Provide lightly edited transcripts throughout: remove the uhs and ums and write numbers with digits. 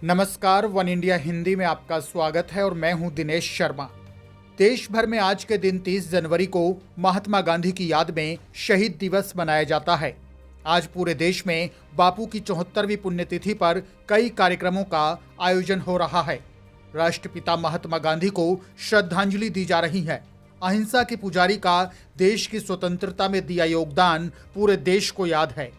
नमस्कार, one India Hindi में आपका स्वागत है और मैं हूं दिनेश शर्मा। देश भर में आज के दिन 30 जनवरी को महात्मा गांधी की याद में शहीद दिवस मनाया जाता है। आज पूरे देश में बापू की 74वीं पुण्यतिथि पर कई कार्यक्रमों का आयोजन हो रहा है। राष्ट्रपिता महात्मा गांधी को श्रद्धांजलि दी जा रही है। अहिंसा के पुजारी का देश की स्वतंत्रता में दिया योगदान पूरे देश को याद है।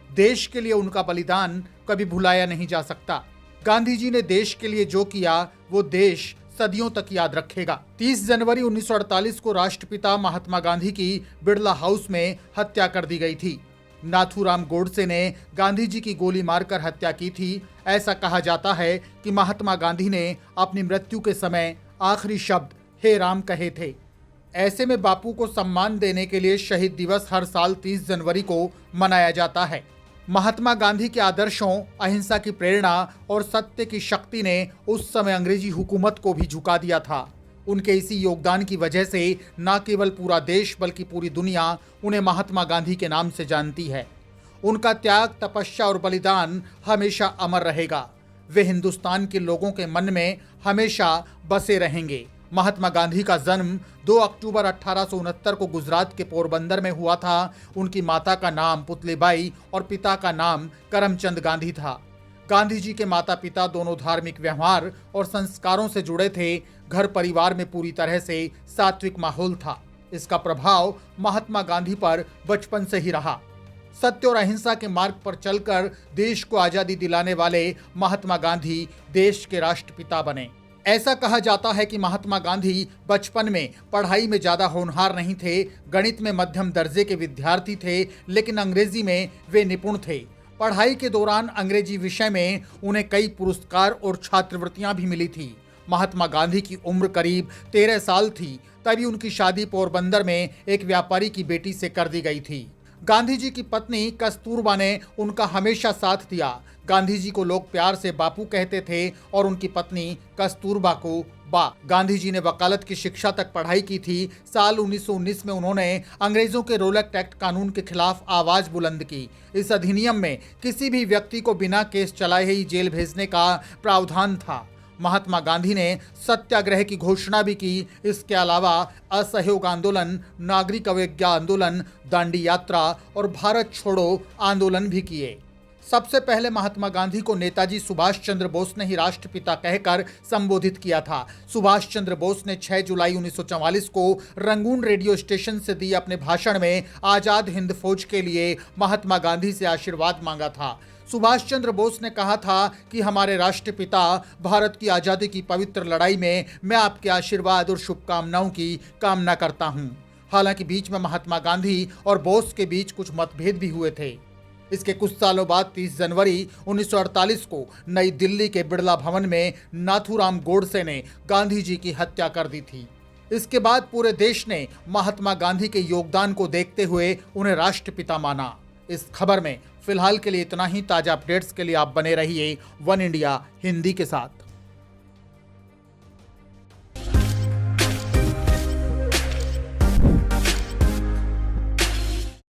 देश के लिए उनका बलिदान कभी भुलाया नहीं जा सकता। गांधी जी ने देश के लिए जो किया वो देश सदियों तक याद रखेगा। 30 जनवरी 1948 को राष्ट्रपिता महात्मा गांधी की बिड़ला हाउस में हत्या कर दी गई थी। नाथूराम गोडसे ने गांधी जी की गोली मारकर हत्या की थी। ऐसा कहा जाता है कि महात्मा गांधी ने अपनी मृत्यु के समय आखिरी शब्द हे राम कहे थे। ऐसे में बापू को सम्मान देने के लिए शहीद दिवस हर साल 30 जनवरी को मनाया जाता है। महात्मा गांधी के आदर्शों, अहिंसा की प्रेरणा और सत्य की शक्ति ने उस समय अंग्रेजी हुकूमत को भी झुका दिया था। उनके इसी योगदान की वजह से न केवल पूरा देश बल्कि पूरी दुनिया उन्हें महात्मा गांधी के नाम से जानती है। उनका त्याग, तपस्या और बलिदान हमेशा अमर रहेगा। वे हिंदुस्तान के लोगों के मन में हमेशा बसे रहेंगे। महात्मा गांधी का जन्म 2 अक्टूबर 1869 को गुजरात के पोरबंदर में हुआ था। उनकी माता का नाम पुतलीबाई और पिता का नाम करमचंद गांधी था। गांधी जी के माता पिता दोनों धार्मिक व्यवहार और संस्कारों से जुड़े थे। घर परिवार में पूरी तरह से सात्विक माहौल था। इसका प्रभाव महात्मा गांधी पर बचपन से ही रहा। सत्य और अहिंसा के मार्ग पर चलकर देश को आजादी दिलाने वाले महात्मा गांधी देश के राष्ट्रपिता बने। ऐसा कहा जाता है कि महात्मा गांधी बचपन में पढ़ाई में ज्यादा होनहार नहीं थे। गणित में मध्यम दर्जे के विद्यार्थी थे, लेकिन अंग्रेजी में वे निपुण थे। पढ़ाई के दौरान अंग्रेजी विषय में उन्हें कई पुरस्कार और छात्रवृत्तियां भी मिली थी। महात्मा गांधी की उम्र करीब 13 साल थी, तभी उनकी शादी पोरबंदर में एक व्यापारी की बेटी से कर दी गई थी। गांधी जी की पत्नी कस्तूरबा ने उनका हमेशा साथ दिया। गांधी जी को लोग प्यार से बापू कहते थे और उनकी पत्नी कस्तूरबा को बा। गांधी जी ने वकालत की शिक्षा तक पढ़ाई की थी। साल 1919 में उन्होंने अंग्रेजों के रोलैक्ट एक्ट कानून के खिलाफ आवाज बुलंद की। इस अधिनियम में किसी भी व्यक्ति को बिना केस चलाए ही जेल भेजने का प्रावधान था। महात्मा गांधी ने सत्याग्रह की घोषणा भी की। इसके अलावा असहयोग आंदोलन, नागरिक अवज्ञा आंदोलन, दांडी यात्रा और भारत छोड़ो आंदोलन भी किए। सबसे पहले महात्मा गांधी को नेताजी सुभाष चंद्र बोस ने ही राष्ट्रपिता कहकर संबोधित किया था। सुभाष चंद्र बोस ने 6 जुलाई 1944 को रंगून रेडियो स्टेशन से दिए अपने भाषण में आजाद हिंद फौज के लिए महात्मा गांधी से आशीर्वाद मांगा था। सुभाष चंद्र बोस ने कहा था कि हमारे राष्ट्रपिता भारत की आज़ादी की पवित्र लड़ाई में मैं आपके आशीर्वाद और शुभकामनाओं की कामना करता हूं। हालांकि बीच में महात्मा गांधी और बोस के बीच कुछ मतभेद भी हुए थे। इसके कुछ सालों बाद 30 जनवरी 1948 को नई दिल्ली के बिड़ला भवन में नाथूराम गोडसे ने गांधी जी की हत्या कर दी थी। इसके बाद पूरे देश ने महात्मा गांधी के योगदान को देखते हुए उन्हें राष्ट्रपिता माना। इस खबर में फिलहाल के लिए इतना ही। ताजा अपडेट्स के लिए आप बने रहिए वन इंडिया हिंदी के साथ।